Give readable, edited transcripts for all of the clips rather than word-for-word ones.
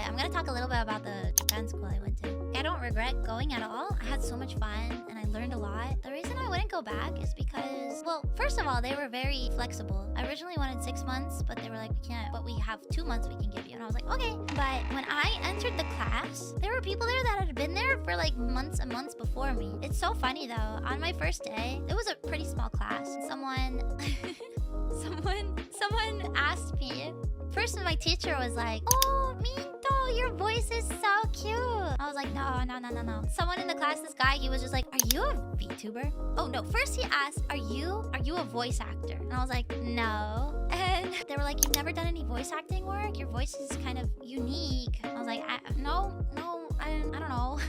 I'm gonna talk a little bit about the Japan school I went to. I don't regret going at all. I had so much fun and I learned a lot. The reason I wouldn't go back is because, well, first of all, they were very flexible. I originally wanted 6 months, but they were like, we can't, but we have 2 months we can give you. And I was like, okay. But when I entered the class, there were people there that had been there for like months and months before me. It's so funny though. On my first day, it was a pretty small class. Someone asked me. First, my teacher was like, "Oh, Minto, your voice is so cute." I was like, no. Someone in the class, this guy, he was just like, "Are you a VTuber?" Oh no, first he asked, Are you a voice actor?" And I was like, no. And they were like, "You've never done any voice acting work? Your voice is kind of unique." I was like, no, I don't know.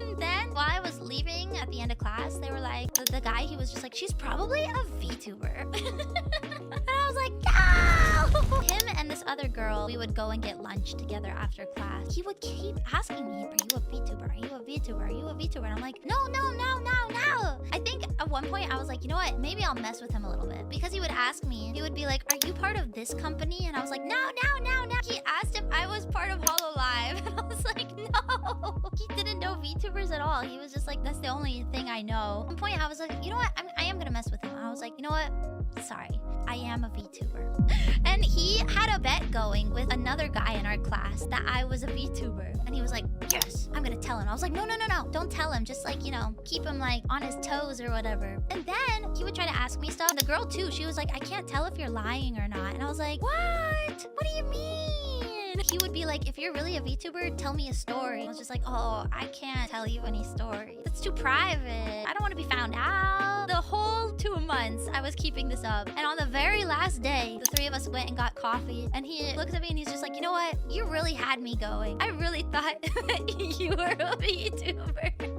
And then while I was leaving at the end of class, they were like, the guy, he was just like, "She's probably a VTuber." And I was like, no! Him and this other girl, we would go and get lunch together after class. He would keep asking me, "Are you a VTuber? Are you a VTuber? Are you a VTuber?" And I'm like, no. I think at one point I was like, you know what? Maybe I'll mess with him a little bit. Because he would ask me, he would be like, "Are you part of this company?" And I was like, no. He asked if I was part of HoloLive. And I was like, no. He didn't know VTubers at all. He was just like, that's the only thing I know. At one point I was like, you know what? I am gonna mess with him. I was like, you know what? Sorry, I am a VTuber. And he had a bet going with another guy in our class that I was a VTuber. And he was like, "Yes, I'm gonna tell him." I was like, no. Don't tell him. Just like, keep him like on his toes or whatever. And then he would try to ask me stuff. The girl too, she was like, "I can't tell if you're lying or not." And I was like, what? What do you mean? He would be like, "If you're really a VTuber, tell me a story." I was just like, oh, I can't tell you any stories. That's too private. I don't want to be found out. The whole 2 months I was keeping this up. And on the very last day, the three of us went and got coffee. And he looks at me and he's just like, "You know what? You really had me going. I really thought that you were a VTuber."